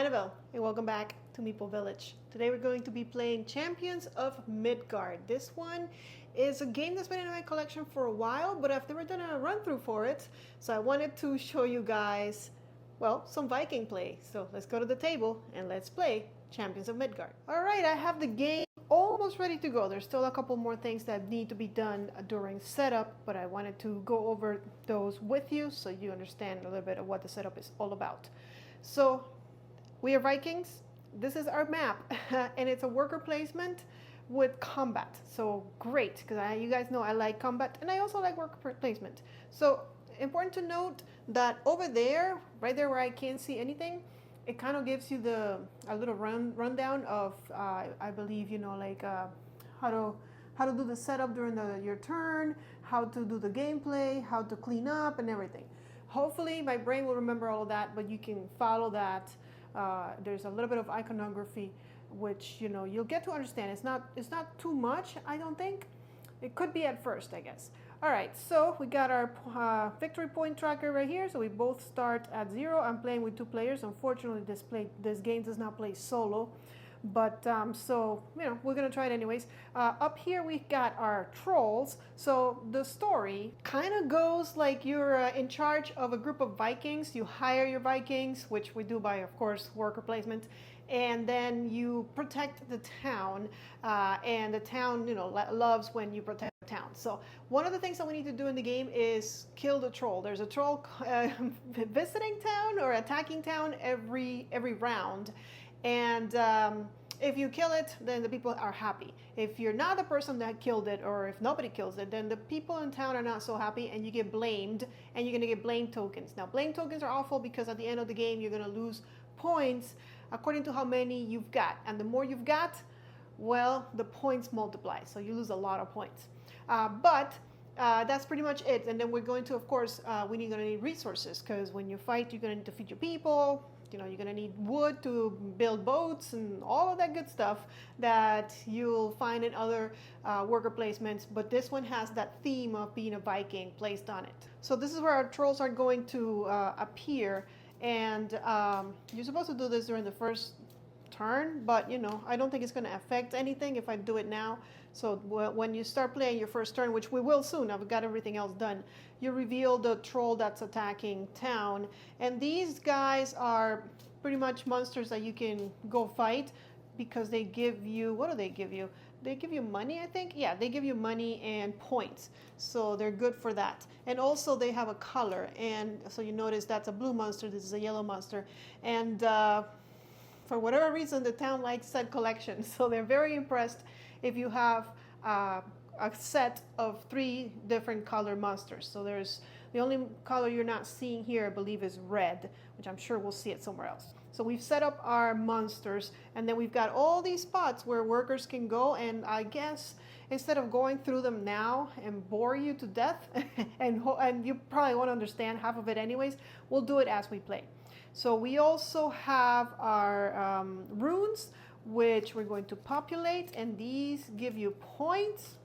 Annabelle, and welcome back to Meeple Village. Today we're going to be playing Champions of Midgard. This one is a game that's been in my collection for a while, but I've never done a run-through for it, so I wanted to show you guys, well, some Viking play. So let's go to the table and let's play Champions of Midgard. Alright, I have the game almost ready to go. There's still a couple more things that need to be done during setup, but I wanted to go over those with you so you understand a little bit of what the setup is all about. So we are Vikings. This is our map, and it's a worker placement with combat. So great, because you guys know I like combat, and I also like worker placement. So important to note that over there, right there where I can't see anything, it kind of gives you a little rundown of, I believe, how to do the setup during your turn, how to do the gameplay, how to clean up, and everything. Hopefully, my brain will remember all of that, but you can follow that. There's a little bit of iconography, which you'll get to understand. It's not too much, I don't think. It could be at first, I guess. All right, so we got our victory point tracker right here. So we both start at 0. I'm playing with 2 players. Unfortunately, this game does not play solo, but so we're gonna try it anyways. Up here we got our trolls. So the story kind of goes like you're in charge of a group of Vikings. You hire your Vikings, which we do by, of course, worker placement, and then you protect the town, and the town loves when you protect the town. So one of the things that we need to do in the game is kill the troll. There's a troll visiting town or attacking town every round, and if you kill it, then the people are happy. If you're not the person that killed it, or if nobody kills it, then the people in town are not so happy, and you get blamed, and you're going to get blame tokens. Now, blame tokens are awful because at the end of the game, you're going to lose points according to how many you've got. And the more you've got, well, the points multiply. So you lose a lot of points. But that's pretty much it. And then we're going to, of course, we're going to need resources, because when you fight, you're going to need to feed your people. You're going to need wood to build boats and all of that good stuff that you'll find in other worker placements. But this one has that theme of being a Viking placed on it. So this is where our trolls are going to appear. And you're supposed to do this during the first turn, but I don't think it's going to affect anything if I do it now. So when you start playing your first turn, which we will soon, I've got everything else done, you reveal the troll that's attacking town. And these guys are pretty much monsters that you can go fight, because they give you, what do they give you? They give you money, I think. Yeah, they give you money and points. So they're good for that. And also they have a color. And so you notice that's a blue monster. This is a yellow monster. And for whatever reason, the town likes set collection. So they're very impressed if you have a set of 3 different color monsters. So there's the only color you're not seeing here, I believe, is red, which I'm sure we'll see it somewhere else. So we've set up our monsters, and then we've got all these spots where workers can go. And I guess instead of going through them now and bore you to death, and you probably won't understand half of it anyways, we'll do it as we play. So we also have our runes, which we're going to populate, and these give you points,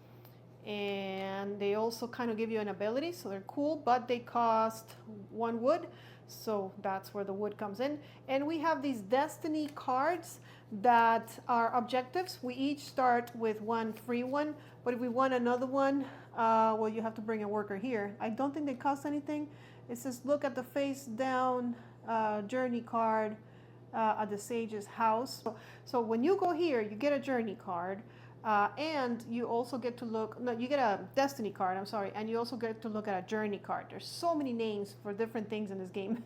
and they also kind of give you an ability, so they're cool, but they cost 1 wood. So that's where the wood comes in. And we have these destiny cards that are objectives. We each start with 1 free one, but if we want another one, well, you have to bring a worker here. I don't think they cost anything. It says look at the face down journey card at the sage's house. So when you go here, you get a journey card. And you also get to look, no, you get a destiny card, I'm sorry, and you also get to look at a journey card. There's so many names for different things in this game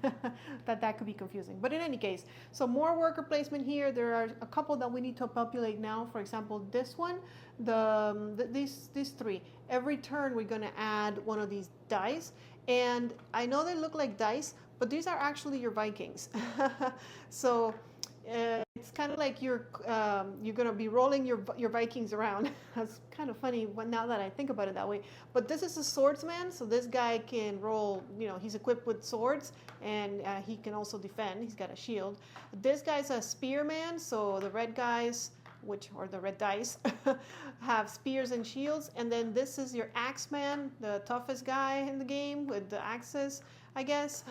that could be confusing. But in any case, so more worker placement here. There are a couple that we need to populate now. For example, this one, these 3. Every turn we're going to add one of these dice. And I know they look like dice, but these are actually your Vikings. So it's kind of like you're going to be rolling your Vikings around. That's kind of funny now that I think about it that way. But this is a swordsman, so this guy can roll, he's equipped with swords, and he can also defend. He's got a shield. This guy's a spearman, so the red guys, or the red dice, have spears and shields. And then this is your axeman, the toughest guy in the game with the axes, I guess.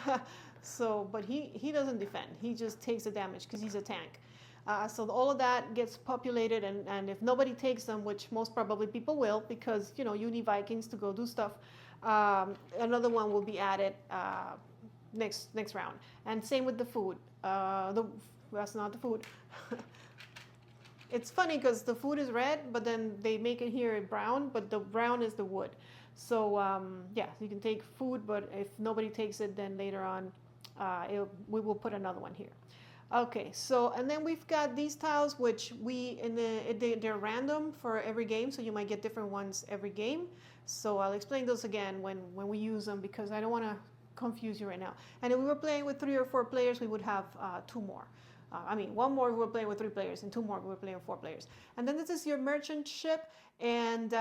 So, but he doesn't defend. He just takes the damage because he's a tank. So all of that gets populated, and if nobody takes them, which most probably people will, because you know you need Vikings to go do stuff, another one will be added next round. And same with the food. That's not the food. It's funny because the food is red, but then they make it here brown, but the brown is the wood. So yeah, you can take food, but if nobody takes it, then later on we will put another one here. Okay, so and then we've got these tiles, which they're random for every game, so you might get different ones every game. So I'll explain those again when we use them, because I don't want to confuse you right now. And if we were playing with 3 or 4 players, we would have 2 more. One more if we're playing with 3 players, and 2 more if we're playing with 4 players. And then this is your merchant ship, and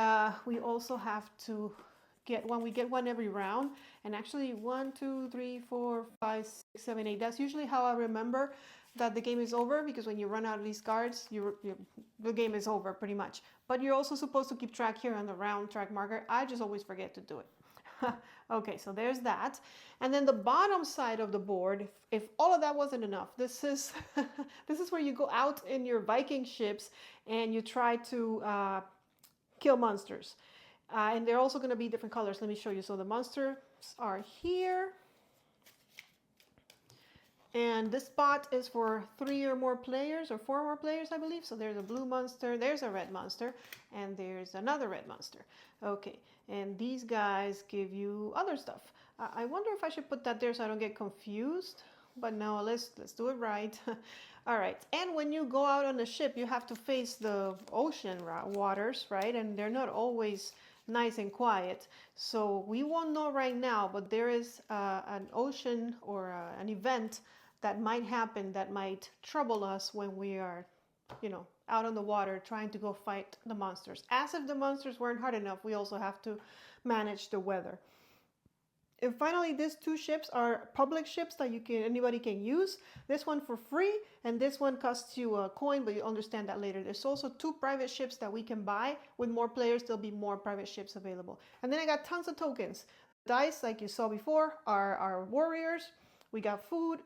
we also have to get one. We get one every round, and actually 1, 2, 3, 4, 5, 6, 7, 8. That's usually how I remember that the game is over, because when you run out of these cards, the game is over pretty much. But you're also supposed to keep track here on the round track marker. I just always forget to do it. Okay, so there's that. And then the bottom side of the board, if all of that wasn't enough, this is this is where you go out in your Viking ships and you try to kill monsters. And they're also going to be different colors. Let me show you. So the monsters are here. And this spot is for 3 or more players, or 4 more players, I believe. So there's a blue monster, there's a red monster, and there's another red monster. Okay, and these guys give you other stuff. I wonder if I should put that there so I don't get confused. But no, let's do it right. All right, and when you go out on a ship, you have to face the ocean waters, right? And they're not always nice and quiet. So we won't know right now, but there is an ocean or an event that might happen that might trouble us when we are, out on the water trying to go fight the monsters. As if the monsters weren't hard enough, we also have to manage the weather. And finally, these 2 ships are public ships that anybody can use. This one for free, and this one costs you a coin, but you'll understand that later. There's also 2 private ships that we can buy. With more players, there'll be more private ships available. And then I got tons of tokens. Dice, like you saw before, are our warriors. We got food,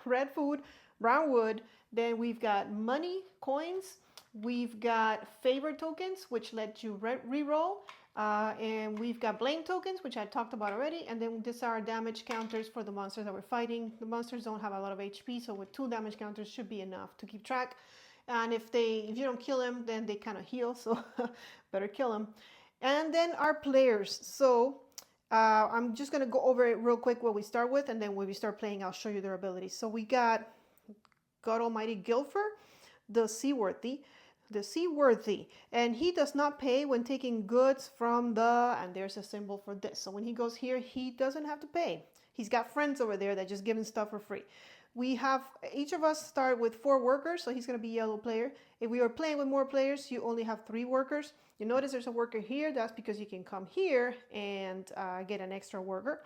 red food, brown wood. Then we've got money, coins. We've got favor tokens, which let you re-roll. And we've got blame tokens, which I talked about already. And then these are damage counters for the monsters that we're fighting. The monsters don't have a lot of HP, so with 2 damage counters should be enough to keep track. And if you don't kill them, then they kind of heal, so better kill them. And then our players. So I'm just going to go over it real quick what we start with, and then when we start playing, I'll show you their abilities. So we got God Almighty Gilfer, the Seaworthy, and he does not pay when taking goods from and there's a symbol for this. So when he goes here, he doesn't have to pay. He's got friends over there that just give him stuff for free. We have, each of us start with 4 workers, so he's going to be yellow player. If we are playing with more players, you only have 3 workers. You notice there's a worker here. That's because you can come here and get an extra worker.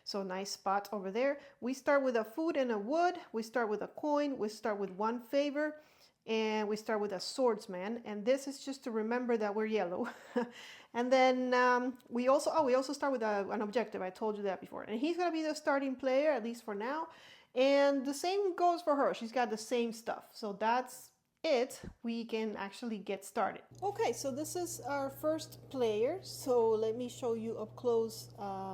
So nice spot over there. We start with a food and a wood. We start with a coin. We start with 1 favor. And we start with a swordsman. And this is just to remember that we're yellow. And then we also start with an objective. I told you that before. And he's going to be the starting player, at least for now. And the same goes for her. She's got the same stuff. So that's it. We can actually get started. Okay, so this is our first player. So let me show you up close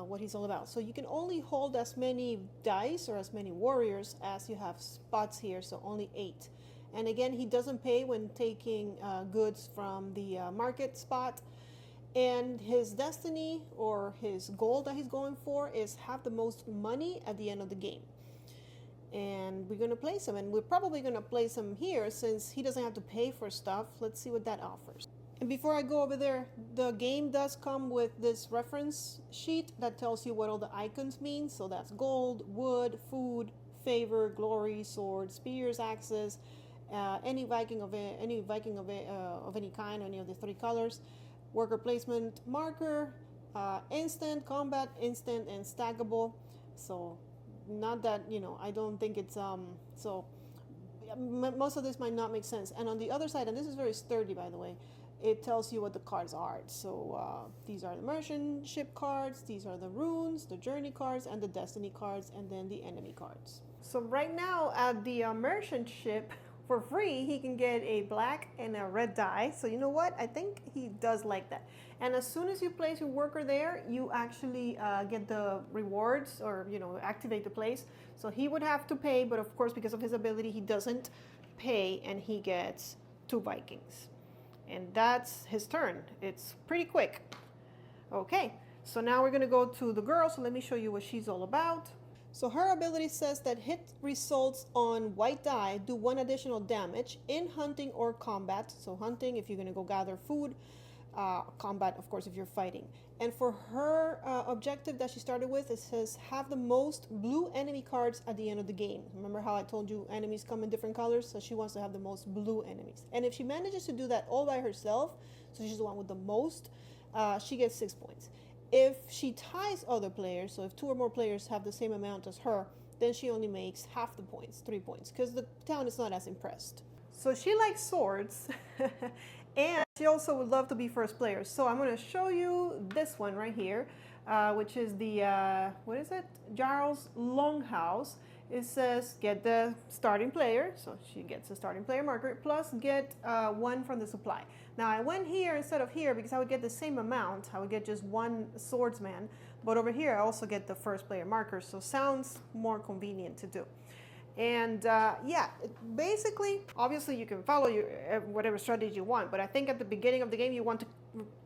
what he's all about. So you can only hold as many dice or as many warriors as you have spots here. So only 8. And again, he doesn't pay when taking goods from the market spot. And his destiny or his goal that he's going for is have the most money at the end of the game. And we're going to place him, and we're probably going to place him here since he doesn't have to pay for stuff. Let's see what that offers. And before I go over there, the game does come with this reference sheet that tells you what all the icons mean. So that's gold, wood, food, favor, glory, sword, spears, axes, any Viking of any kind, any of the 3 colors, worker placement, marker, instant, combat, instant, and stackable. So not that, I don't think it's so most of this might not make sense. And on the other side, and this is very sturdy, by the way, it tells you what the cards are. So these are the merchant ship cards, these are the runes, the journey cards, and the destiny cards, and then the enemy cards. So right now at the merchant ship, for free, he can get a black and a red die. So you know what? I think he does like that. And as soon as you place your worker there, you actually get the rewards, or activate the place. So he would have to pay, but of course, because of his ability, he doesn't pay, and he gets 2 Vikings. And that's his turn. It's pretty quick. Okay, so now we're gonna go to the girl. So let me show you what she's all about. So her ability says that hit results on white die do 1 additional damage in hunting or combat. So hunting if you're gonna go gather food, combat of course if you're fighting. And for her objective that she started with, it says have the most blue enemy cards at the end of the game. Remember how I told you enemies come in different colors? So she wants to have the most blue enemies. And if she manages to do that all by herself, so she's the one with the most, she gets 6 points. If she ties other players, so if 2 or more players have the same amount as her, then she only makes half the points, 3 points, because the town is not as impressed. So she likes swords, and she also would love to be first player. So I'm going to show you this one right here, which is the, what is it? Jarl's Longhouse. It says get the starting player, so she gets a starting player marker, plus get 1 from the supply. Now I went here instead of here because I would get the same amount. I would get just 1 swordsman, but over here I also get the first player marker, so sounds more convenient to do. And yeah, basically, obviously you can follow your whatever strategy you want, but I think at the beginning of the game you want to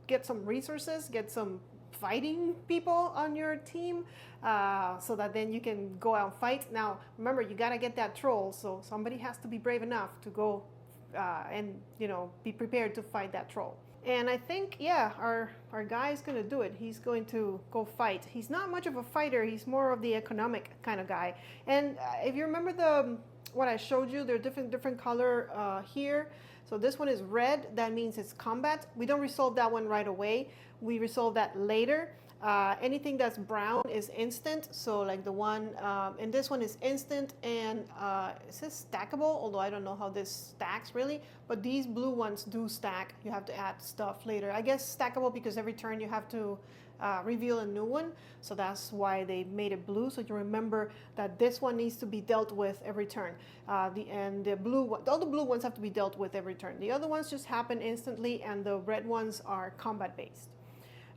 get some resources, get some fighting people on your team, so that then you can go out and fight. Now remember, you got to get that troll, so somebody has to be brave enough to go and be prepared to fight that troll. And I think, yeah, our guy is going to do it. He's going to go fight. He's not much of a fighter. He's more of the economic kind of guy. And if you remember what I showed you, they're different color here. So this one is red. That means it's combat. We don't resolve that one right away. We resolve that later. Anything that's brown is instant. So like the one, and this one is instant, and it says stackable, although I don't know how this stacks really, but these blue ones do stack. You have to add stuff later. I guess stackable because every turn you have to reveal a new one. So that's why they made it blue. So you remember that this one needs to be dealt with every turn. All the blue ones have to be dealt with every turn. The other ones just happen instantly, and the red ones are combat based.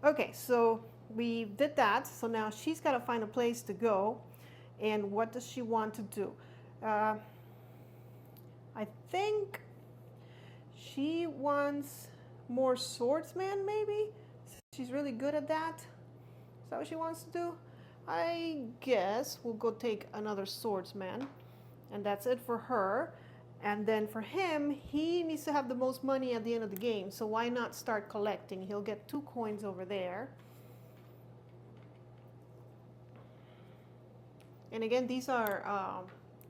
Okay, so we did that. So now she's got to find a place to go. And what does she want to do? I think she wants more swordsman, maybe? She's really good at that. Is that what she wants to do? I guess we'll go take another swordsman. And that's it for her. And then for him, he needs to have the most money at the end of the game. So why not start collecting? He'll get 2 coins over there. And again, these are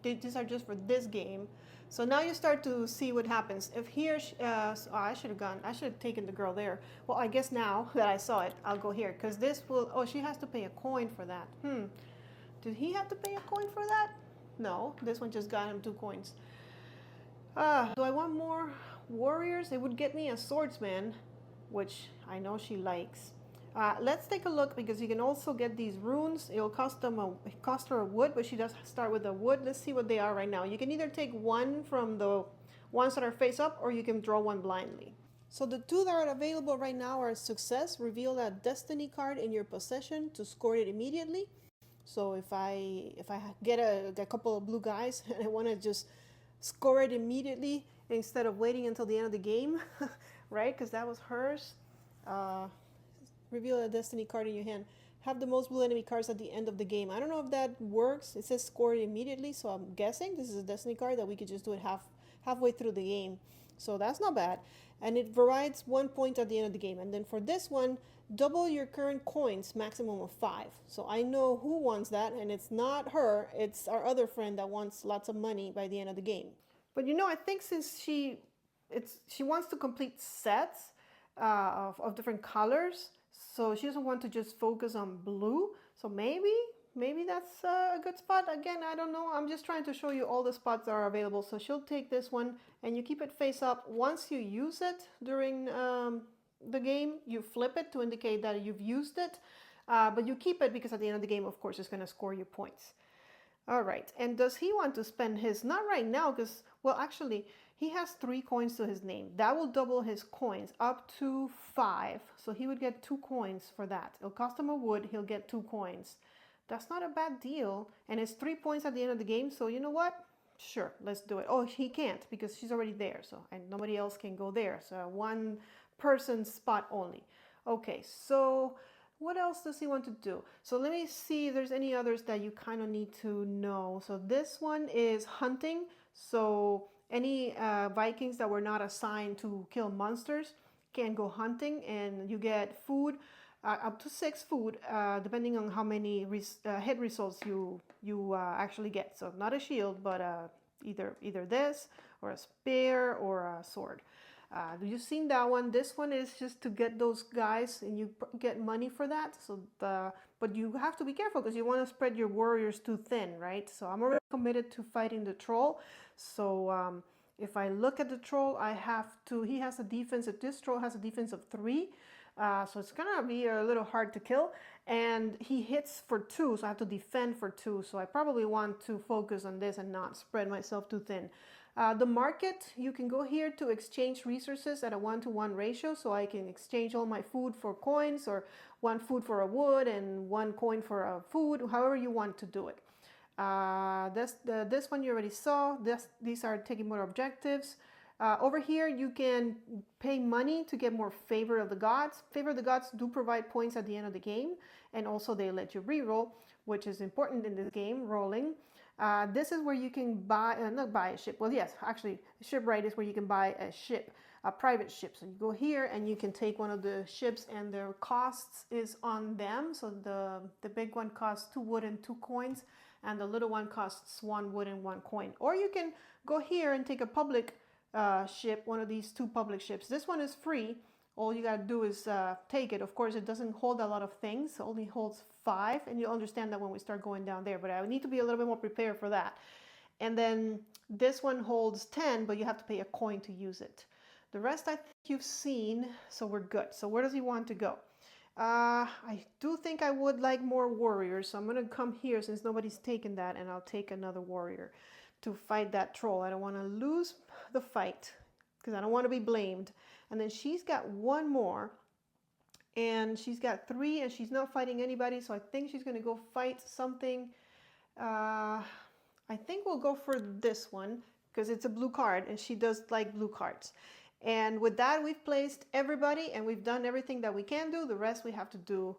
just for this game. So now you start to see what happens. If here, I should have taken the girl there. Well, I guess now that I saw it, I'll go here. Because this will, she has to pay a coin for that. Did he have to pay a coin for that? No, this one just got him 2 coins. Do I want more warriors? It would get me a swordsman, which I know she likes. Let's take a look, because you can also get these runes. It'll cost her a wood, but she does start with a wood. Let's see what they are right now. You can either take 1 from the ones that are face up, or you can draw 1 blindly. So the 2 that are available right now are success. Reveal a destiny card in your possession to score it immediately. So if I get a couple of blue guys and I want to just score it immediately instead of waiting until the end of the game, right? Because that was hers. Reveal a destiny card in your hand. Have the most blue enemy cards at the end of the game. I don't know if that works. It says score it immediately, so I'm guessing this is a destiny card that we could just do it halfway through the game. So that's not bad. And it provides 1 point at the end of the game. And then for this one, double your current coins, maximum of 5. So I know who wants that, and it's not her. It's our other friend that wants lots of money by the end of the game. But I think since she wants to complete sets of different colors, so she doesn't want to just focus on blue. So maybe maybe that's a good spot. Again, I don't know. I'm just trying to show you all the spots that are available. So she'll take this one and you keep it face up. Once you use it during the game, you flip it to indicate that you've used it. But you keep it because at the end of the game, of course, it's going to score you points. All right. And does he want to spend his? Not right now because, well, actually, he has 3 coins to his name. That will double his coins up to 5. So he would get 2 coins for that. It'll cost him a wood. He'll get 2 coins. That's not a bad deal. And it's 3 points at the end of the game. So you know what? Sure, let's do it. Oh, he can't because she's already there. So, and nobody else can go there. So 1 person spot only. Okay, so what else does he want to do? So let me see if there's any others that you kind of need to know. So this one is hunting. So any Vikings that were not assigned to kill monsters can go hunting, and you get food, up to 6 food, depending on how many hit results you actually get. So not a shield, but either this or a spear or a sword. You've seen that one. This one is just to get those guys, and you get money for that. So but you have to be careful because you want to spread your warriors too thin, right? So I'm already committed to fighting the troll. So if I look at the troll, I have to. He has a defense. This troll has a defense of 3. So it's gonna be a little hard to kill, and he hits for 2, so I have to defend for 2. So I probably want to focus on this and not spread myself too thin. The market, you can go here to exchange resources at a 1-to-1 ratio. So I can exchange all my food for coins, or 1 food for a wood and 1 coin for a food, however you want to do it. This one you already saw. These are taking more objectives. Over here, you can pay money to get more favor of the gods. Favor of the gods do provide points at the end of the game, and also they let you reroll, which is important in this game, rolling. This is where you can buy, not buy a ship. Well, yes, actually, shipwright is where you can buy a ship, a private ship. So you go here and you can take one of the ships, and their costs is on them. So the big one costs 2 wood and 2 coins, and the little one costs 1 wood and 1 coin. Or you can go here and take a public ship, one of these 2 public ships. This one is free. All you gotta do is take it. Of course, it doesn't hold a lot of things. It only holds 5, and you'll understand that when we start going down there. But I need to be a little bit more prepared for that. And then this one holds 10, but you have to pay a coin to use it. The rest I think you've seen, so we're good. So where does he want to go? I do think I would like more warriors, so I'm gonna come here since nobody's taken that, and I'll take another warrior to fight that troll. I don't want to lose the fight because I don't want to be blamed. And then she's got 1 more, and she's got 3, and she's not fighting anybody, so I think she's going to go fight something. I think we'll go for this one because it's a blue card, and she does like blue cards. And with that, we've placed everybody, and we've done everything that we can do. The rest we have to do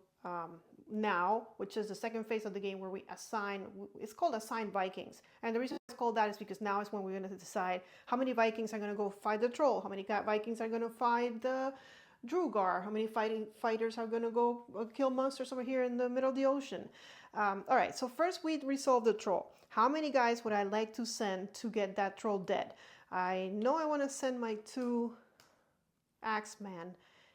now, which is the second phase of the game where we assign. It's called assign Vikings, and the reason it's called that is because now is when we're going to decide how many Vikings are going to go fight the troll, how many Vikings are going to fight the Drugar, how many fighters are going to go kill monsters over here in the middle of the ocean. All right, so first we resolve the troll. How many guys would I like to send to get that troll dead? I know I want to send my 2 axemen,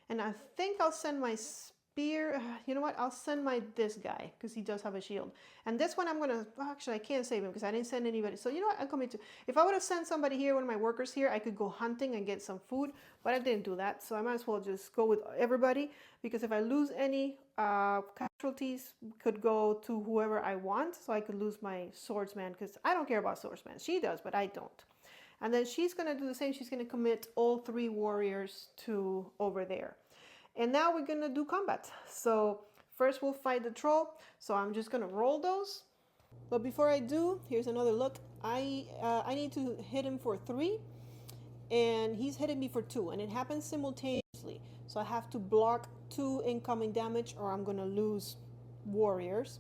and I think I'll send my spear. You know what? I'll send this guy because he does have a shield. And this one I'm gonna, actually I can't save him because I didn't send anybody. So you know what? I'll come into. If I would have sent somebody here, one of my workers here, I could go hunting and get some food, but I didn't do that. So I might as well just go with everybody, because if I lose any casualties, could go to whoever I want. So I could lose my swordsman because I don't care about swordsman. She does, but I don't. And then she's gonna do the same. She's gonna commit all 3 warriors to over there. And now we're gonna do combat. So first we'll fight the troll. So I'm just gonna roll those. But before I do, here's another look. I need to hit him for 3, and he's hitting me for 2, and it happens simultaneously. So I have to block 2 incoming damage, or I'm gonna lose warriors.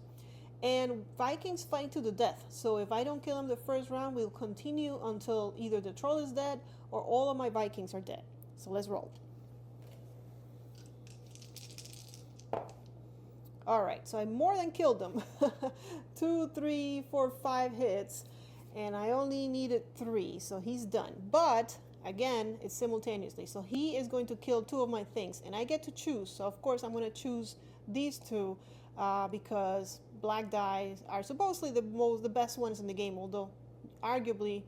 And Vikings fight to the death. So if I don't kill him the first round, we'll continue until either the troll is dead or all of my Vikings are dead. So let's roll. All right, so I more than killed them. 2, 3, 4, 5 hits, and I only needed 3, so he's done. But again, it's simultaneously, so he is going to kill 2 of my things, and I get to choose. So of course I'm going to choose these 2 because black dice are supposedly the best ones in the game, although arguably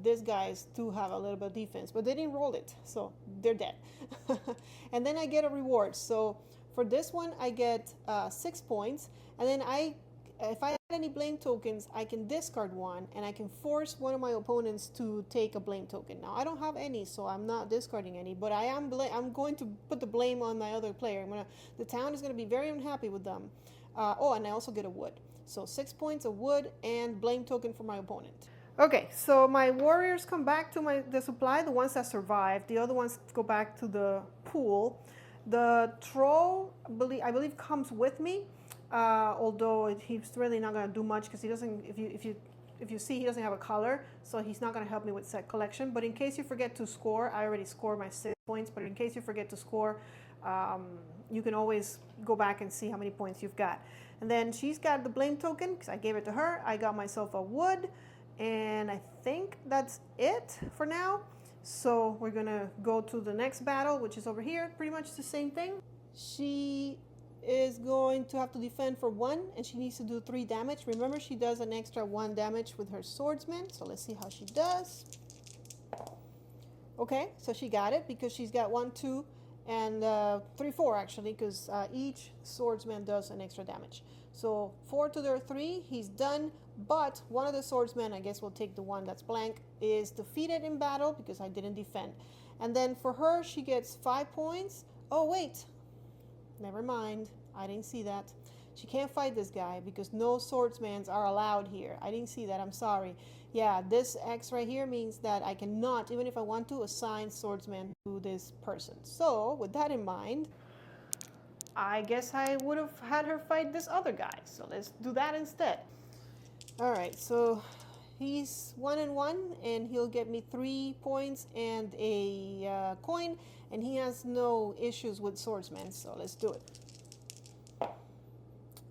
these guys do have a little bit of defense, but they didn't roll it, so they're dead. And then I get a reward. So for this one, I get 6 points, and then if I add any blame tokens, I can discard one, and I can force one of my opponents to take a blame token. Now I don't have any, so I'm not discarding any, but I'm going to put the blame on my other player. The town is going to be very unhappy with them. Oh, and I also get a wood. So 6 points of wood and blame token for my opponent. Okay, so my warriors come back to the supply, the ones that survived. The other ones go back to the pool. The troll, I believe, comes with me, although he's really not going to do much because he doesn't. If you see, he doesn't have a color, so he's not going to help me with set collection. But in case you forget to score, I already scored my 6 points. But in case you forget to score, you can always go back and see how many points you've got. And then she's got the blame token because I gave it to her. I got myself a wood. And I think that's it for now. So we're gonna go to the next battle, which is over here. Pretty much the same thing. She is going to have to defend for 1, and she needs to do 3 damage. Remember, she does an extra 1 damage with her swordsman. So let's see how she does. Okay, so she got it because she's got 1, 2, and 3, 4 actually, because each swordsman does an extra damage. So 4 to their 3, he's done. But one of the swordsmen, I guess we'll take the one that's blank, is defeated in battle because I didn't defend. And then for her, she gets 5 points. Oh, wait. Never mind. I didn't see that. She can't fight this guy because no swordsmans are allowed here. I didn't see that. I'm sorry. Yeah, this X right here means that I cannot, even if I want to, assign swordsman to this person. So with that in mind, I guess I would have had her fight this other guy. So let's do that instead. All right, so he's 1 and 1, and he'll get me 3 points and a coin, and he has no issues with swordsmen, so let's do it.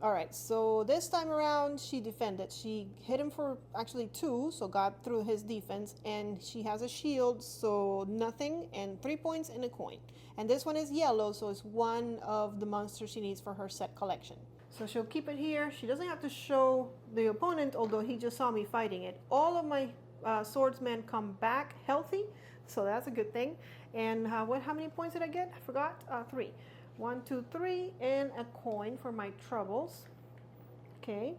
All right, so this time around, she defended. She hit him for actually 2, so got through his defense, and she has a shield, so nothing, and 3 points and a coin. And this one is yellow, so it's one of the monsters she needs for her set collection. So she'll keep it here. She doesn't have to show the opponent, although he just saw me fighting it. All of my swordsmen come back healthy, so that's a good thing. And how many points did I get? I forgot. 3. 1, 2, 3, and a coin for my troubles. Okay.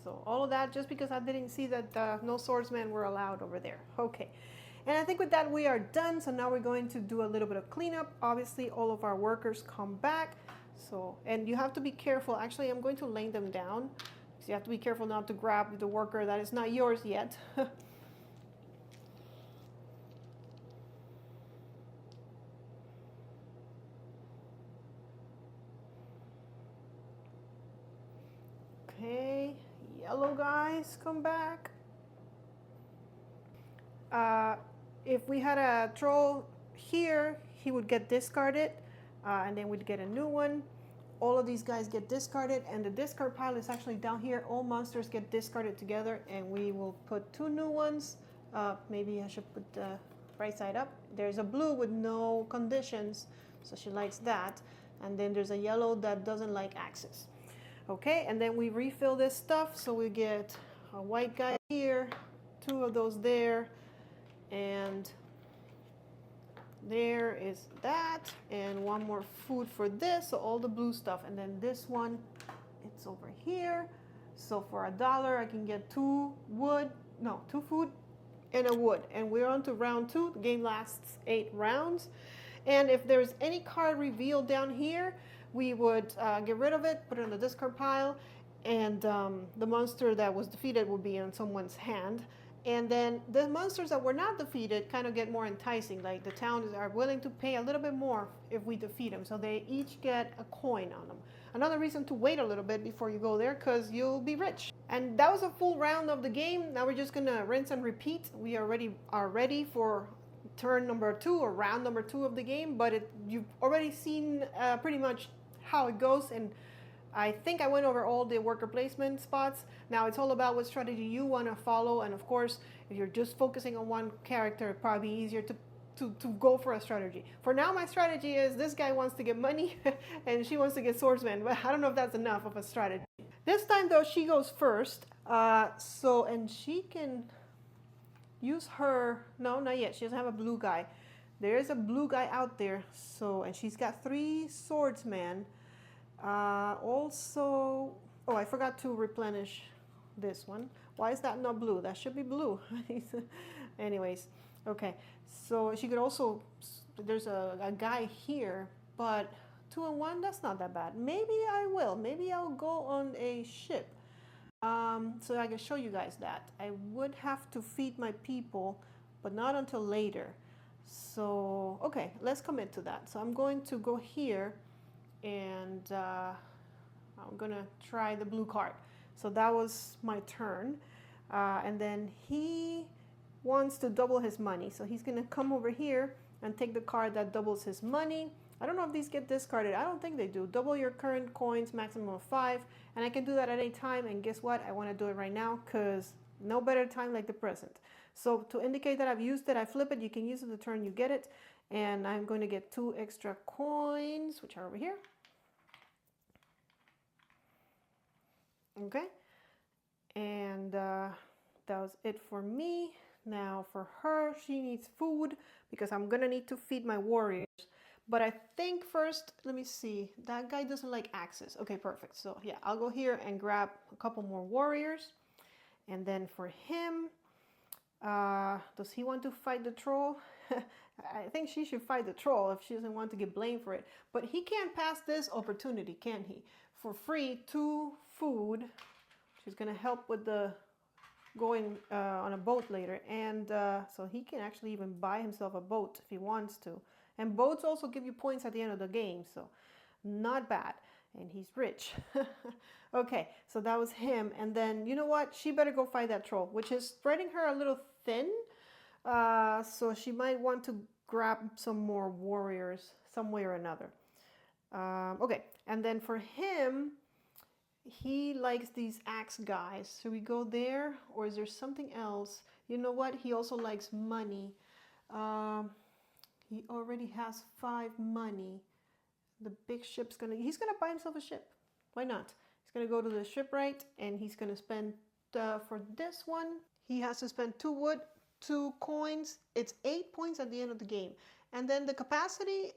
So all of that just because I didn't see that no swordsmen were allowed over there. Okay. And I think with that we are done. So now we're going to do a little bit of cleanup. Obviously, all of our workers come back. So, and you have to be careful. Actually, I'm going to lay them down. So you have to be careful not to grab the worker that is not yours yet. Okay, yellow guys come back. If we had a troll here, he would get discarded, and then we'd get a new one. All of these guys get discarded, and the discard pile is actually down here. All monsters get discarded together, and we will put 2 new ones. Maybe I should put the right side up. There's a blue with no conditions, so she likes that. And then there's a yellow that doesn't like axes. Okay, and then we refill this stuff, so we get a white guy here, 2 of those there, and there is that, and 1 more food for this, so all the blue stuff. And then this one, it's over here. So for $1, I can get 2 food and a wood. And we're on to round 2. The game lasts 8 rounds. And if there's any card revealed down here, we would get rid of it, put it in the discard pile, and the monster that was defeated would be on someone's hand. And then the monsters that were not defeated kind of get more enticing. Like the towns are willing to pay a little bit more if we defeat them. So they each get a coin on them. Another reason to wait a little bit before you go there, because you'll be rich. And that was a full round of the game. Now we're just going to rinse and repeat. We already are ready for turn number 2 or round number 2 of the game. But you've already seen pretty much how it goes. And I think I went over all the worker placement spots. Now it's all about what strategy you want to follow. And of course, if you're just focusing on one character, it'd probably be easier to to go for a strategy. For now, my strategy is this guy wants to get money and she wants to get swordsman, but I don't know if that's enough of a strategy. This time though, she goes first. And she can use her, no, not yet. She doesn't have a blue guy. There is a blue guy out there. So, and she's got 3 swordsman. Also, oh, I forgot to replenish this one. Why is that not blue? That should be blue. Anyways, okay. So she could also, there's a guy here, but 2 and 1, that's not that bad. Maybe I will. Maybe I'll go on a ship. So I can show you guys that. I would have to feed my people, but not until later. So, okay, let's commit to that. So I'm going to go here and I'm gonna try the blue card. So that was my turn. And then he wants to double his money. So he's gonna come over here and take the card that doubles his money. I don't know if these get discarded. I don't think they do. Double your current coins, maximum of 5. And I can do that at any time. And guess what? I want to do it right now because no better time like the present. So to indicate that I've used it, I flip it. You can use it the turn you get it. And I'm going to get 2 extra coins, which are over here. Okay. And that was it for me. Now for her, she needs food because I'm going to need to feed my warriors. But I think first, let me see, that guy doesn't like axes. Okay, perfect. So yeah, I'll go here and grab a couple more warriors. And then for him, does he want to fight the troll? I think she should fight the troll if she doesn't want to get blamed for it. But he can't pass this opportunity, can he? For free, 2 food. She's going to help with the going on a boat later. And so he can actually even buy himself a boat if he wants to. And boats also give you points at the end of the game, so not bad. And he's rich. Okay, so that was him. And then, you know what? She better go fight that troll, which is spreading her a little thin. So she might want to grab some more warriors some way or another. Okay, and then for him, he likes these axe guys. Should we go there? Or is there something else? You know what? He also likes money. He already has 5 money. The big ship's he's gonna buy himself a ship. Why not? He's gonna go to the shipwright and he's gonna spend, for this one, he has to spend 2 wood, 2 coins. It's 8 points at the end of the game. And then the capacity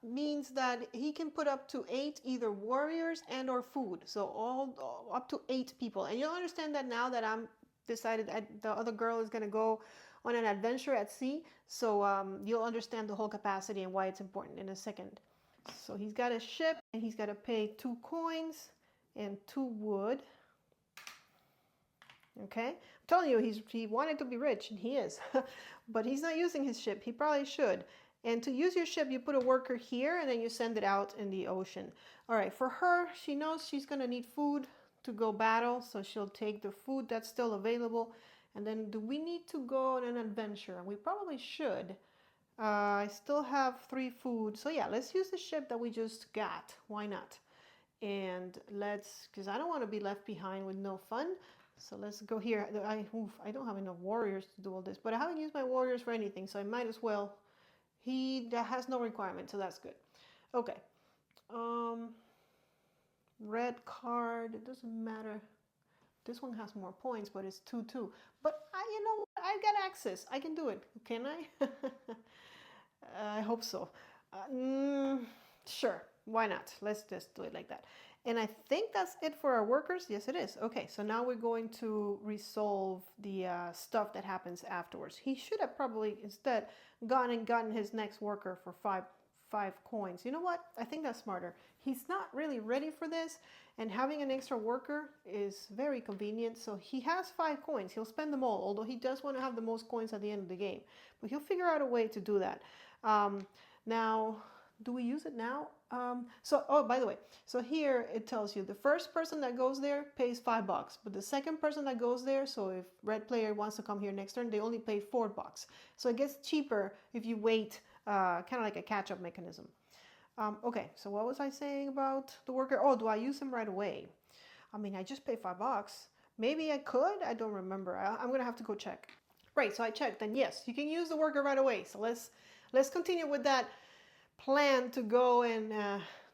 means that he can put up to 8 either warriors and or food. So all up to 8 people. And you'll understand that now that I'm decided the other girl is gonna go on an adventure at sea. So you'll understand the whole capacity and why it's important in a second. So he's got a ship and he's got to pay 2 coins and 2 wood. Okay, I'm telling you, he wanted to be rich and he is, but he's not using his ship. He probably should. And to use your ship, you put a worker here and then you send it out in the ocean. All right, for her, she knows she's going to need food to go battle. So she'll take the food that's still available. And then do we need to go on an adventure? And we probably should. I still have 3 food. So yeah, let's use the ship that we just got. Why not? And because I don't want to be left behind with no fun. So let's go here. I don't have enough warriors to do all this, but I haven't used my warriors for anything, so I might as well. That has no requirement, so that's good. Okay. Red card, it doesn't matter. This one has more points, but it's 2-2. But you know what? I got access. I can do it. Can I? I hope so. Sure. Why not? Let's just do it like that. And I think that's it for our workers. Yes, it is. Okay, so now we're going to resolve the stuff that happens afterwards. He should have probably instead gone and gotten his next worker for five coins. You know what? I think that's smarter. He's not really ready for this, and having an extra worker is very convenient. So he has 5 coins. He'll spend them all, although he does want to have the most coins at the end of the game. But he'll figure out a way to do that. Now, do we use it now? Oh, by the way, so here it tells you the first person that goes there pays $5, but the second person that goes there, so if red player wants to come here next turn, they only pay $4. So it gets cheaper if you wait, kind of like a catch-up mechanism. Okay, so what was I saying about the worker? Oh, do I use him right away? I mean, I just paid $5. Maybe I could. I don't remember. I'm gonna have to go check. Right, so I checked, and yes, you can use the worker right away. So let's continue with that plan to go and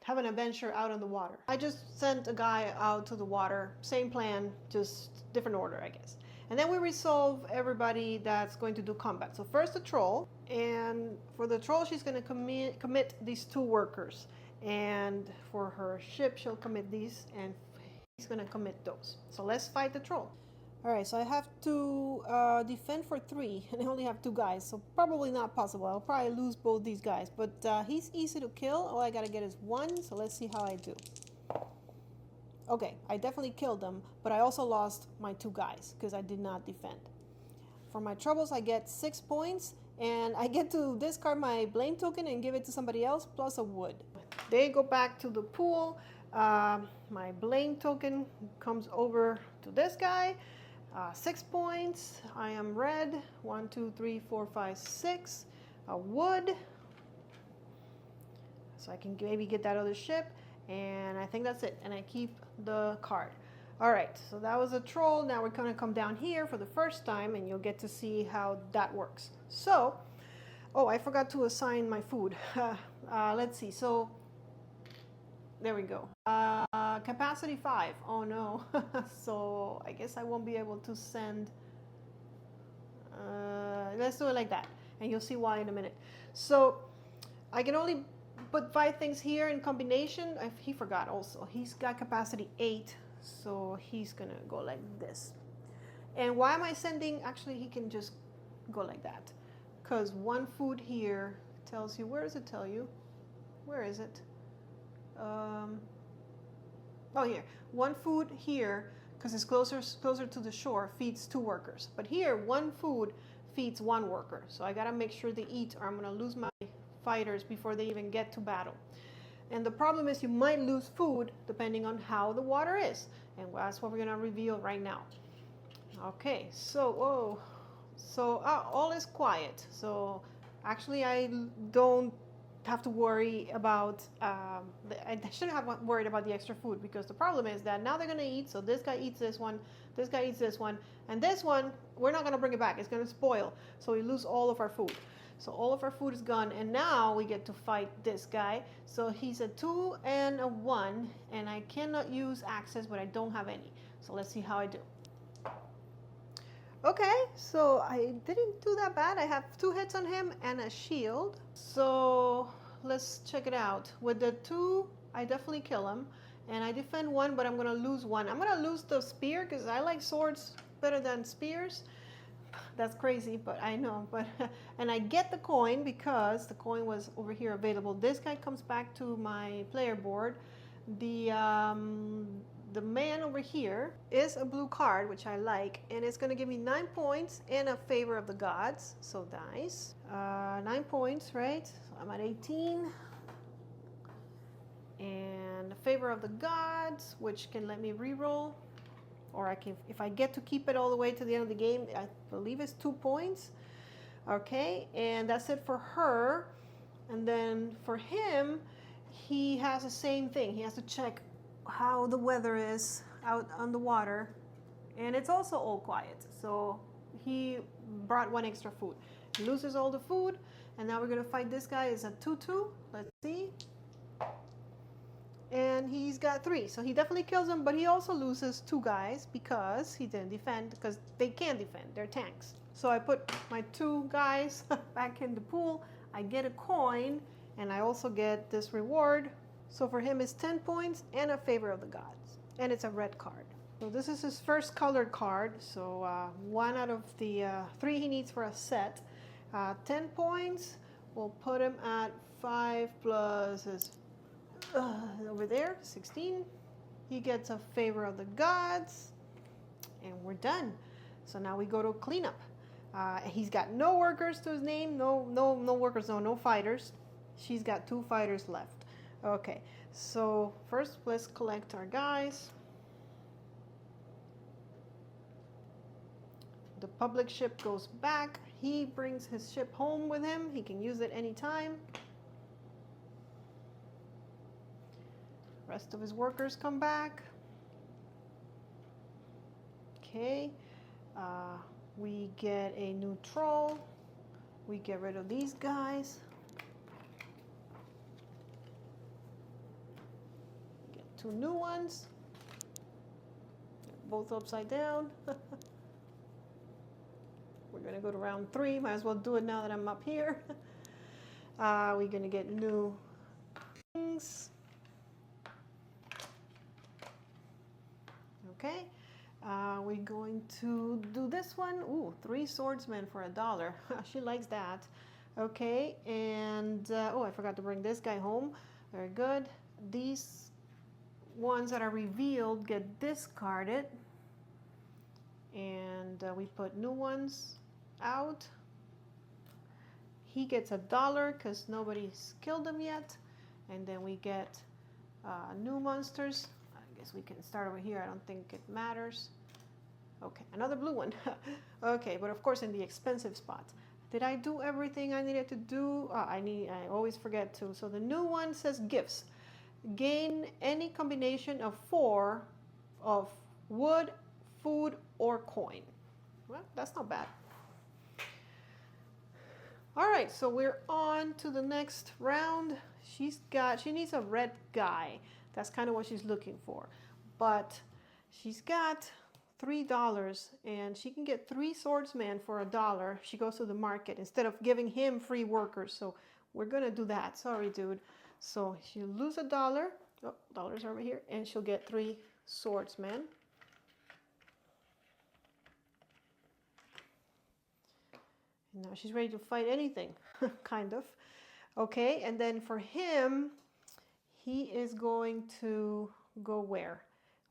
have an adventure out on the water. I just sent a guy out to the water, same plan, just different order, I guess. And then we resolve everybody that's going to do combat. So first the troll, and for the troll she's going to commit these 2 workers. And for her ship she'll commit these, and he's going to commit those. So let's fight the troll. Alright, so I have to defend for 3, and I only have 2 guys, so probably not possible. I'll probably lose both these guys, but he's easy to kill. All I gotta get is 1, so let's see how I do. Okay, I definitely killed them, but I also lost my 2 guys because I did not defend. For my troubles, I get 6 points, and I get to discard my blame token and give it to somebody else, plus a wood. They go back to the pool. My blame token comes over to this guy. 6 points. I am red. 1, 2, 3, 4, 5, 6. A wood. So I can maybe get that other ship. And I think that's it. And I keep the card. Alright, so that was a troll. Now we're going to come down here for the first time, and you'll get to see how that works. So, oh, I forgot to assign my food. Let's see. So, there we go. Capacity 5. Oh no. So I guess I won't be able to send. Let's do it like that, and you'll see why in a minute. So I can only put 5 things here in combination. He forgot also. He's got capacity 8, so he's gonna go like this. And why am I sending? Actually, he can just go like that, because 1 food here tells you. Where does it tell you? Where is it? Oh, here. 1 food here, because it's closer to the shore, feeds 2 workers. But here, 1 food feeds 1 worker. So I gotta make sure they eat, or I'm gonna lose my fighters before they even get to battle. And the problem is you might lose food depending on how the water is. And that's what we're gonna reveal right now. Okay, so, all is quiet. So actually I don't have to worry about, I shouldn't have worried about the extra food, because the problem is that now they're going to eat, so this guy eats this one, this guy eats this one, and this one, we're not going to bring it back, it's going to spoil, so we lose all of our food. So all of our food is gone, and now we get to fight this guy. So he's a 2 and a 1, and I cannot use access, but I don't have any. So let's see how I do. Okay, so I didn't do that bad. I have 2 hits on him and a shield. So let's check it out. With the 2, I definitely kill him. And I defend 1, but I'm going to lose 1. I'm going to lose the spear because I like swords better than spears. That's crazy, but I know. But and I get the coin because the coin was over here available. This guy comes back to my player board. The man over here is a blue card, which I like, and it's going to give me 9 points and a favor of the gods. So nice. 9 points, right? So I'm at 18. And a favor of the gods, which can let me reroll. Or I can, if I get to keep it all the way to the end of the game, I believe it's 2 points. Okay, and that's it for her. And then for him, he has the same thing. He has to check how the weather is out on the water, and it's also all quiet, so he brought 1 extra food. He loses all the food, and now we're gonna fight this guy. Is a 2-2. Let's see, and he's got 3, so he definitely kills him, but he also loses 2 guys because he didn't defend, because they can't defend, they're tanks. So I put my 2 guys back in the pool. I get a coin, and I also get this reward. So for him it's 10 points and a favor of the gods. And it's a red card. So this is his first colored card. So 1 out of the 3 he needs for a set. 10 points. We'll put him at 5 plus his, over there, 16. He gets a favor of the gods. And we're done. So now we go to cleanup. He's got no workers to his name. No workers, no fighters. She's got 2 fighters left. Okay, so first let's collect our guys. The public ship goes back. He brings his ship home with him. He can use it anytime. Rest of his workers come back. Okay. We get a new troll. We get rid of these guys. Get 2 new ones. Both upside down. We're gonna go to round 3. Might as well do it now that I'm up here. We're gonna get new things. Okay. We're going to do this one. Ooh, 3 swordsmen for $1. She likes that. Okay, and oh, I forgot to bring this guy home. Very good. These ones that are revealed get discarded. And we put new ones out. He gets $1 because nobody's killed them yet. And then we get new monsters. I guess we can start over here. I don't think it matters. Okay, another blue one. Okay, but of course in the expensive spot. Did I do everything I needed to do? I always forget to. So the new one says gifts. Gain any combination of 4 of wood, food, or coin. Well, that's not bad. All right, so we're on to the next round. She needs a red guy. That's kind of what she's looking for. But she's got $3 and she can get 3 swordsmen for $1. She goes to the market instead of giving him free workers. So we're gonna do that. Sorry, dude. So she'll lose $1. Oh, dollars over here, and she'll get 3 swordsmen. And now she's ready to fight anything, kind of. Okay, and then for him, he is going to go where?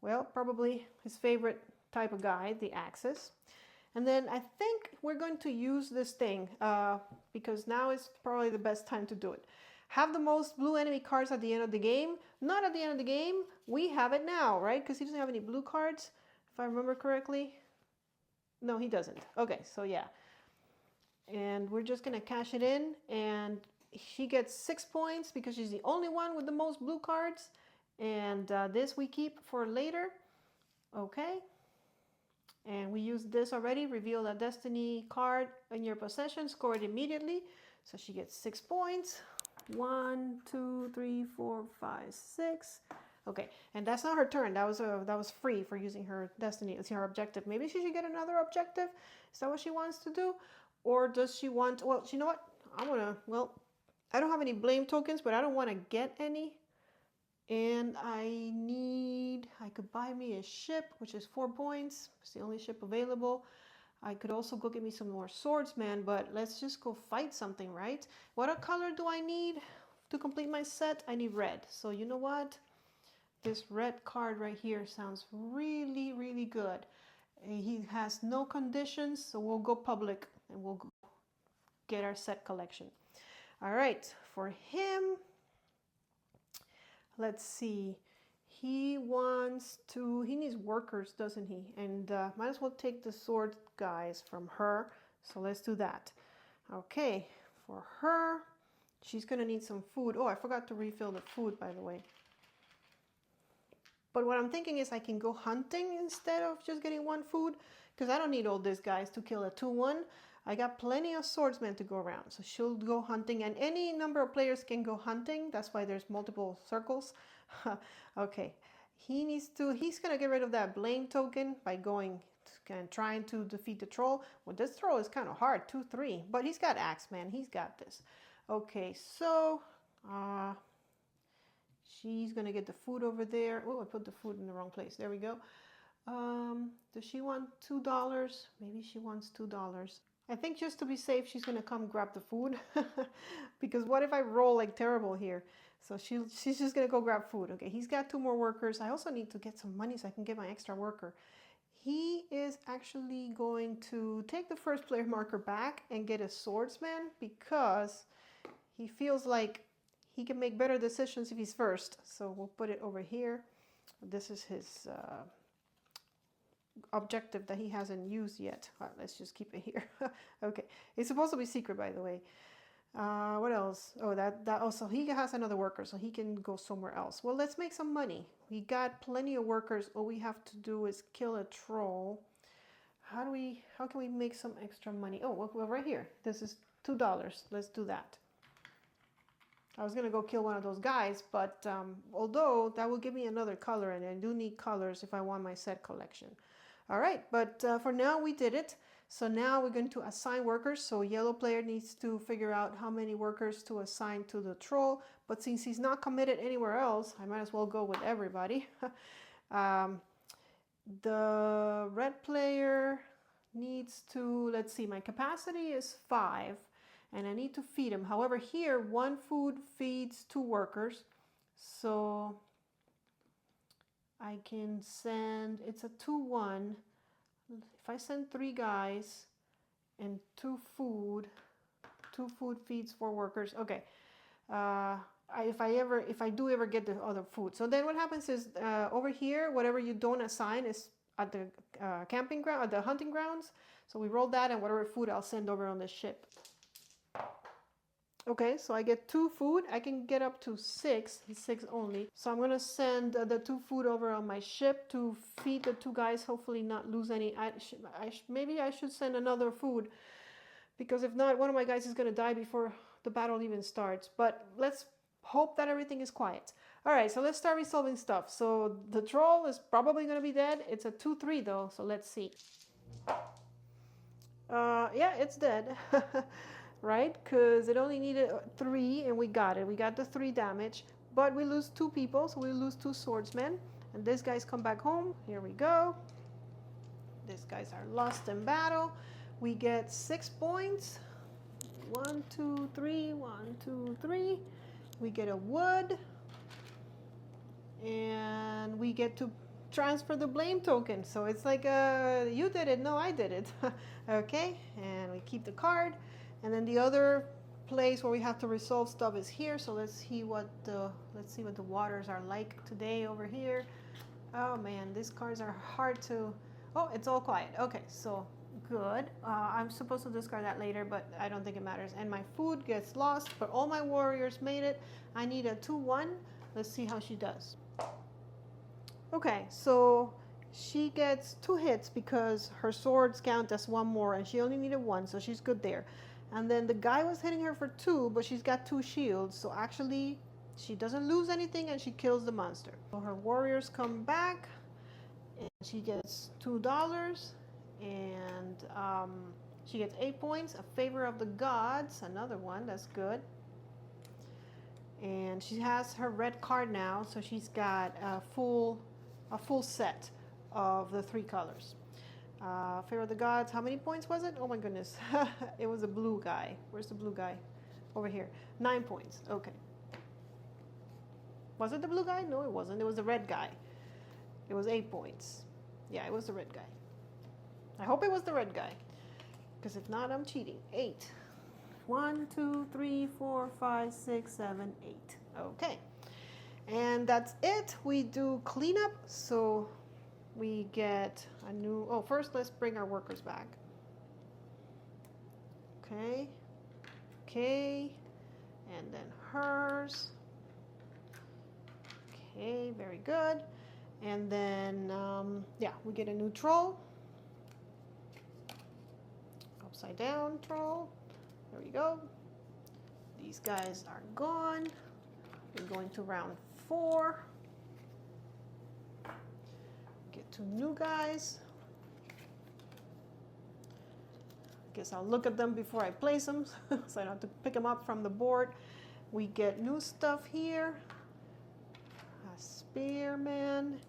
Well, probably his favorite type of guy, the axes. And then I think we're going to use this thing because now is probably the best time to do it. Have the most blue enemy cards at the end of the game. Not at the end of the game. We have it now, right? Because he doesn't have any blue cards, if I remember correctly. No, he doesn't. Okay, so yeah. And we're just going to cash it in. And she gets 6 points because she's the only one with the most blue cards. And this we keep for later. Okay. And we used this already. Reveal a destiny card in your possession. Score it immediately. So she gets 6 points. 1, 2, 3, 4, 5, 6. Okay, and that's not her turn. That was free for using her destiny. It's her objective. Maybe she should get another objective. Is that what she wants to do? Or does she want, well, you know what? I don't have any blame tokens, but I don't want to get any. And I could buy me a ship, which is 4 points. It's the only ship available. I could also go get me some more swordsmen, but let's just go fight something, right? What color do I need to complete my set? I need red. So you know what? This red card right here sounds really, really good. He has no conditions, so we'll go public and we'll get our set collection. All right, for him, let's see. He needs workers, doesn't he? And might as well take the sword guys from her. So let's do that. Okay, for her, she's gonna need some food. Oh, I forgot to refill the food, by the way. But what I'm thinking is I can go hunting instead of just getting 1 food, because I don't need all these guys to kill a 2-1. I got plenty of swordsmen to go around. So she'll go hunting, and any number of players can go hunting. That's why there's multiple circles. Okay, he's gonna get rid of that blame token by going and trying to defeat the troll. Well, this troll is kind of hard, 2-3, but he's got axe, man. He's got this. Okay, so she's gonna get the food over there. Oh, I put the food in the wrong place. There we go. Does she want $2? Maybe she wants $2. I think just to be safe, she's gonna come grab the food. Because what if I roll like terrible here? So she's just gonna go grab food. Okay, he's got 2 more workers. I also need to get some money so I can get my extra worker. He is actually going to take the first player marker back and get a swordsman because he feels like he can make better decisions if he's first. So we'll put it over here. This is his objective that he hasn't used yet. All right, let's just keep it here. Okay, it's supposed to be secret, by the way. What else? Oh, that also, he has another worker, so he can go somewhere else. Well, let's make some money. We got plenty of workers. All we have to do is kill a troll. how can we make some extra money? Oh, well, right here. This is $2. Let's do that. I was gonna go kill one of those guys, but although that will give me another color, and I do need colors if I want my set collection. All right, but for now we did it. So now we're going to assign workers. So yellow player needs to figure out how many workers to assign to the troll. But since he's not committed anywhere else, I might as well go with everybody. The red player needs to, let's see, my capacity is 5 and I need to feed him. However, here 1 food feeds 2 workers. So I can send, it's a 2-1. If I send 3 guys and 2 food feeds 4 workers. Okay. If I do ever get the other food. So then what happens is over here, whatever you don't assign is at the camping ground, at the hunting grounds. So we roll that, and whatever food I'll send over on the ship. Okay, so I get 2 food. I can get up to 6 only. So I'm gonna send the 2 food over on my ship to feed the 2 guys. Hopefully not lose any. Maybe I should send another food, because if not, one of my guys is gonna die before the battle even starts. But let's hope that everything is quiet. All right, so let's start resolving stuff. So the troll is probably gonna be dead. It's a 2-3 though, so let's see. Yeah, it's dead. Right? Because it only needed 3 and we got it. We got the 3 damage, but we lose 2 people, so we lose 2 swordsmen. And these guys come back home. Here we go. These guys are lost in battle. We get 6 points. 1, 2, 3, 1, 2, 3. We get a wood. And we get to transfer the blame token. So it's like, you did it, no, I did it. Okay, and we keep the card. And then the other place where we have to resolve stuff is here. So let's see what the waters are like today over here. Oh man, these cards are hard to. Oh, it's all quiet. Okay, so good. I'm supposed to discard that later, but I don't think it matters. And my food gets lost, but all my warriors made it. I need a 2-1. Let's see how she does. Okay, so she gets 2 hits because her swords count as 1 more, and she only needed 1, so she's good there. And then the guy was hitting her for 2, but she's got 2 shields, so actually she doesn't lose anything, and she kills the monster. So her warriors come back, and she gets $2, and she gets 8 points. A favor of the gods, another one, that's good. And she has her red card now, so she's got a full set of the 3 colors. Favor of the gods, how many points was it? Oh my goodness. It was a blue guy. Where's the blue guy? Over here. 9 points. Okay. Was it the blue guy? No, it wasn't. It was the red guy. It was 8 points. Yeah, it was the red guy. I hope it was the red guy, because if not, I'm cheating. 8. 1, 2, 3, 4, 5, 6, 7, 8. Okay. And that's it. We do cleanup. So we get a new, oh, first let's bring our workers back. Okay. Okay. And then hers. Okay, very good. And then, yeah, we get a new troll. Upside down troll. There we go. These guys are gone. We're going to round 4. Get 2 new guys. Guess I'll look at them before I place them, so I don't have to pick them up from the board. We get new stuff here. A spearman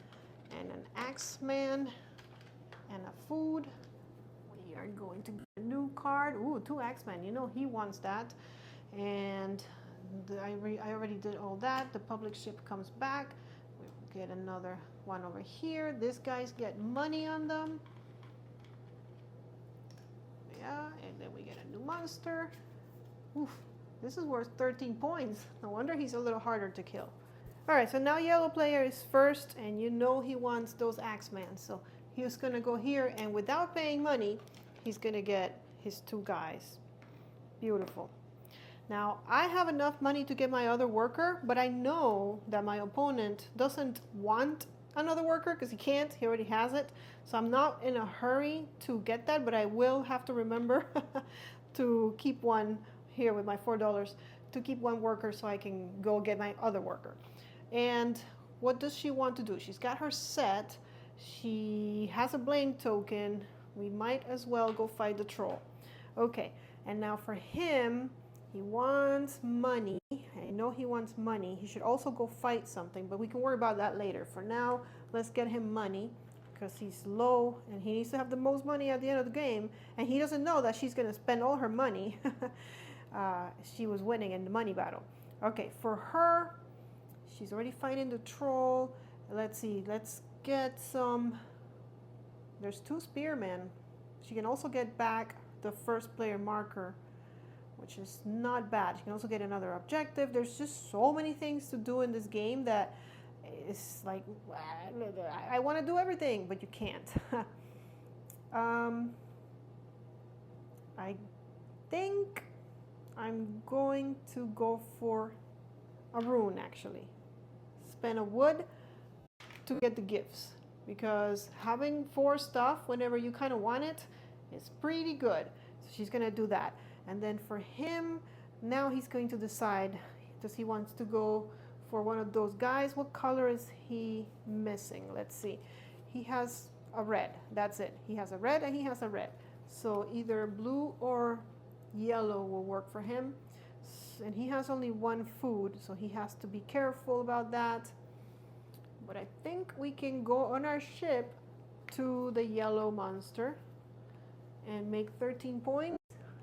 and an axeman and a food. We are going to get a new card. Ooh, 2 axemen. You know he wants that. And I already did all that. The public ship comes back. We get another one over here. These guys get money on them. Yeah, and then we get a new monster. Oof, this is worth 13 points. No wonder he's a little harder to kill. All right, so now yellow player is first, and you know he wants those axemen. So he's gonna go here, and without paying money, he's gonna get his 2 guys. Beautiful. Now, I have enough money to get my other worker, but I know that my opponent doesn't want another worker because he can't. He already has it. So I'm not in a hurry to get that, but I will have to remember to keep one here with my $4 to keep one worker so I can go get my other worker. And what does she want to do? She's got her set. She has a blame token. We might as well go fight the troll. Okay, and now for him, he wants money. I know he wants money. He should also go fight something, but we can worry about that later. For now, let's get him money because he's low and he needs to have the most money at the end of the game. And he doesn't know that she's going to spend all her money. She was winning in the money battle. Okay, for her, she's already fighting the troll. Let's see, let's get some. There's 2 spearmen. She can also get back the first player marker, which is not bad. You can also get another objective. There's just so many things to do in this game that it's like, I want to do everything, but you can't. I think I'm going to go for a rune, actually. Spend a wood to get the gifts, because having 4 stuff whenever you kind of want it is pretty good. So she's going to do that. And then for him, now he's going to decide, does he wants to go for one of those guys? What color is he missing? Let's see. He has a red. That's it. He has a red and he has a red. So either blue or yellow will work for him. And he has only 1 food, so he has to be careful about that. But I think we can go on our ship to the yellow monster and make 13 points.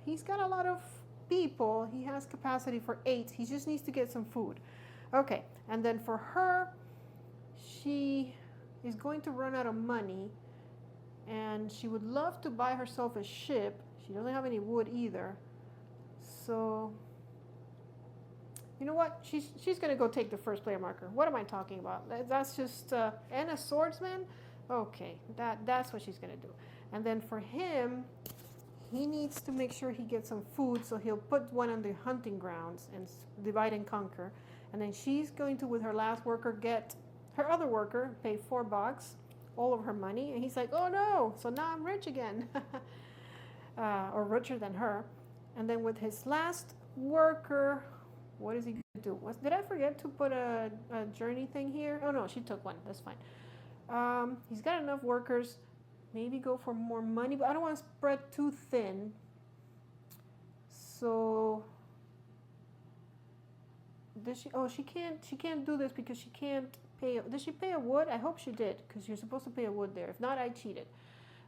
He's got a lot of people. He has capacity for 8. He just needs to get some food. Okay, and then for her, she is going to run out of money, and she would love to buy herself a ship. She doesn't have any wood either. So, you know what? She's going to go take the first player marker. What am I talking about? That's just, and a swordsman? Okay, that's what she's going to do. And then for him, he needs to make sure he gets some food, so he'll put one on the hunting grounds and divide and conquer. And then she's going to, with her last worker, get her other worker, pay $4, all of her money. And he's like, oh no, so now I'm rich again. Or richer than her. And then with his last worker, what is he going to do? Did I forget to put a journey thing here? Oh no, she took one. That's fine. He's got enough workers. Maybe go for more money, but I don't want to spread too thin. So does she? Oh, she can't do this because she can't pay. Did she pay a wood? I hope she did, because you're supposed to pay a wood there. If not, I cheated.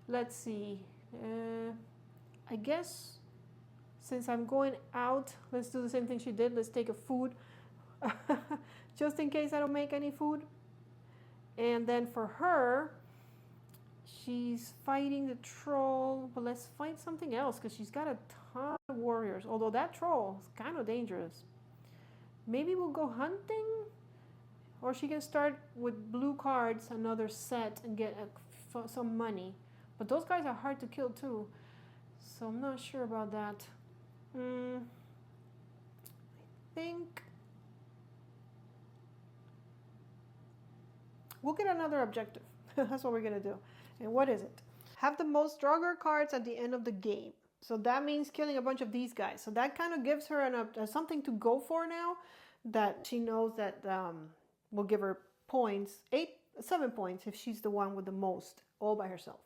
Let's see. I guess since I'm going out, let's do the same thing she did. Let's take a food, just in case I don't make any food. And then for her, she's fighting the troll, but let's fight something else because she's got a ton of warriors. Although that troll is kind of dangerous. Maybe we'll go hunting, or she can start with blue cards, another set, and get some money. But those guys are hard to kill too, so I'm not sure about that. I think we'll get another objective. That's what we're gonna do. And what is it? Have the most stronger cards at the end of the game. So that means killing a bunch of these guys. So that kind of gives her something to go for now, that she knows that will give her points, 7 points if she's the one with the most all by herself.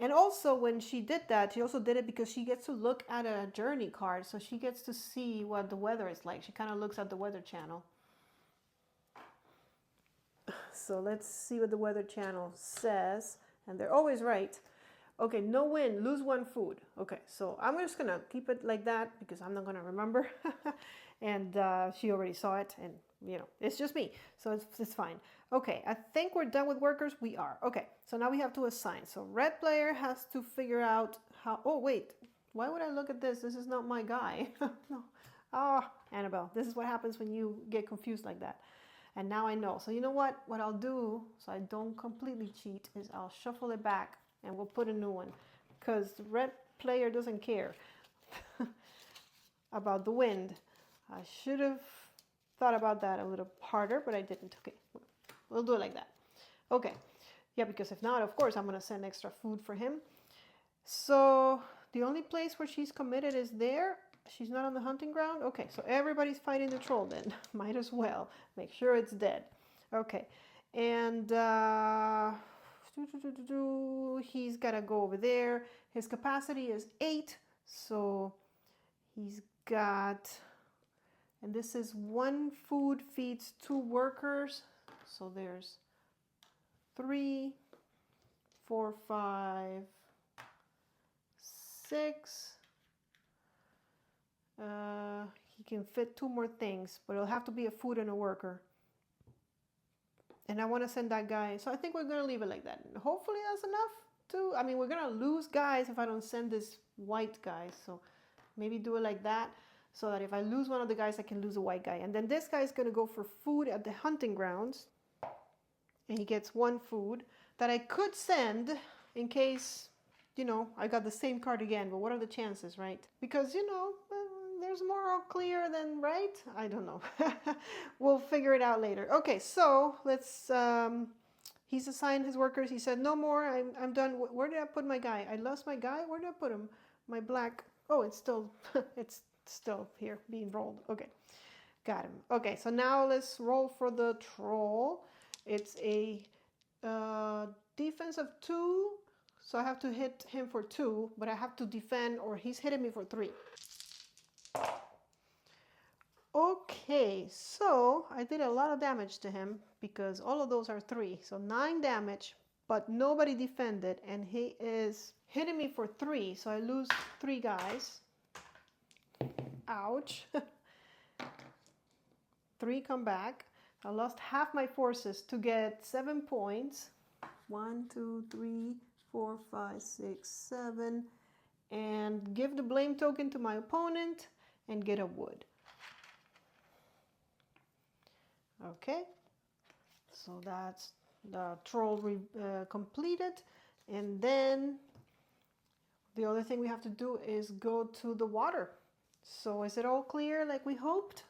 And also when she did that, she also did it because she gets to look at a journey card. So she gets to see what the weather is like. She kind of looks at the weather channel. So let's see what the weather channel says. And they're always right. Okay, no wind, lose 1 food. Okay, so I'm just gonna keep it like that because I'm not gonna remember. And she already saw it, and you know, it's just me, so it's fine. Okay, I think we're done with workers. We are. Okay, so now we have to assign. So red player has to figure out how, oh wait, why would I look at this? This is not my guy. No. Ah, Annabelle, this is what happens when you get confused like that. And now I know. So you know what I'll do, so I don't completely cheat, is I'll shuffle it back and we'll put a new one, because the red player doesn't care about the wind. I should have thought about that a little harder, but I didn't. Okay, we'll do it like that. Okay. Yeah, because if not, of course, I'm going to send extra food for him. So the only place where she's committed is there. She's not on the hunting ground. Okay, so everybody's fighting the troll then. Might as well. Make sure it's dead. Okay. And he's got to go over there. His capacity is 8. So he's got... And this is 1 food feeds 2 workers. So there's 3, 4, 5, 6. He can fit 2 more things, but it'll have to be a food and a worker. And I want to send that guy. So I think we're going to leave it like that. Hopefully that's enough to... I mean, we're going to lose guys if I don't send this white guy. So maybe do it like that. So that if I lose one of the guys, I can lose a white guy. And then this guy is going to go for food at the hunting grounds. And he gets 1 food that I could send in case, you know, I got the same card again. But what are the chances, right? Because, you know, there's more all clear than right. I don't know. We'll figure it out later. Okay, so let's... he's assigned his workers. He said, no more. I'm done. Where did I put my guy? I lost my guy. Where did I put him? My black... Oh, it's still... it's still here being rolled. Okay, got him. Okay, so now let's roll for the troll. It's a defense of 2, so I have to hit him for 2, but I have to defend or he's hitting me for 3. Okay, so I did a lot of damage to him because all of those are 3, so 9 damage, but nobody defended, and he is hitting me for 3, so I lose 3 guys. Ouch. 3 come back. I lost half my forces to get 7 points. 1, 2, 3, 4, 5, 6, 7. And give the blame token to my opponent and get a wood. Okay. So that's the troll completed. And then the other thing we have to do is go to the water. So is it all clear like we hoped?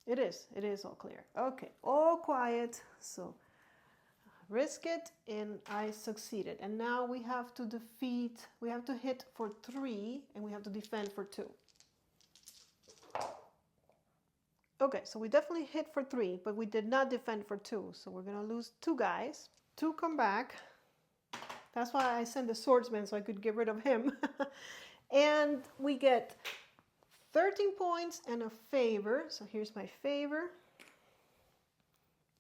It is all clear. Okay, all quiet. So risk it, and I succeeded. And now we have to hit for 3, and we have to defend for 2. Okay, so we definitely hit for 3, but we did not defend for 2. So we're gonna lose 2 guys. 2 come back. That's why I sent the swordsman, so I could get rid of him. And we get 13 points and a favor. So here's my favor.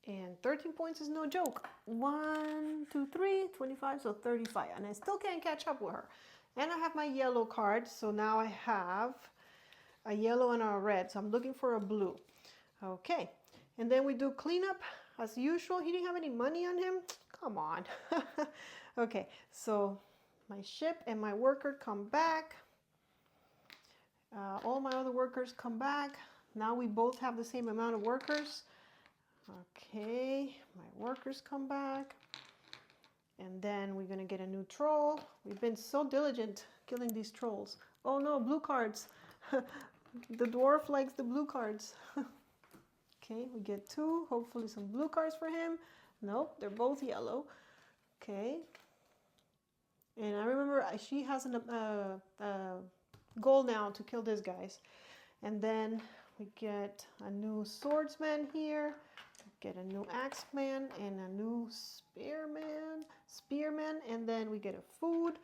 And 13 points is no joke. 1, 2, 3, 25, so 35. And I still can't catch up with her. And I have my yellow card. So now I have a yellow and a red. So I'm looking for a blue. Okay. And then we do cleanup as usual. He didn't have any money on him. Come on. Okay. So my ship and my worker come back. All my other workers come back. Now we both have the same amount of workers. Okay, my workers come back. And then we're going to get a new troll. We've been so diligent killing these trolls. Oh no, blue cards. The dwarf likes the blue cards. Okay, we get 2. Hopefully some blue cards for him. Nope, they're both yellow. Okay. And I remember she has a goal now to kill these guys. And then we get a new swordsman here. Get a new axeman and a new spearman, and then we get a food.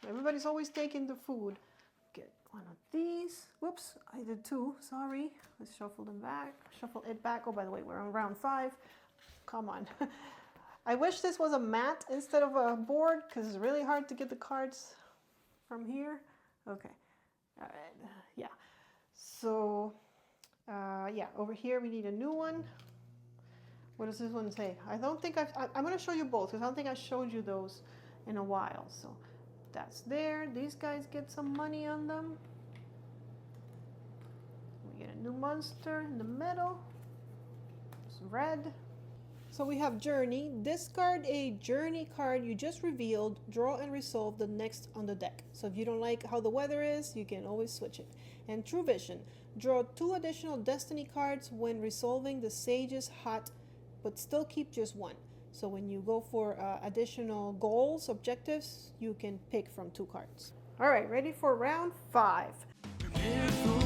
Everybody's always taking the food. Get one of these. Whoops, I did 2. Sorry. Let's shuffle them back. Shuffle it back. Oh, by the way, we're on round 5. Come on. I wish this was a mat instead of a board, because it's really hard to get the cards from here. Okay. All right. Yeah. So, yeah, over here we need a new one. What does this one say? I don't think I'm going to show you both, because I don't think I showed you those in a while. So that's there. These guys get some money on them. We get a new monster in the middle. It's red. So we have Journey. Discard a Journey card you just revealed. Draw and resolve the next on the deck. So if you don't like how the weather is, you can always switch it. And True Vision. Draw 2 additional Destiny cards when resolving the Sage's Hot but still keep just one. So when you go for additional goals, objectives, you can pick from 2 cards. All right, ready for round 5.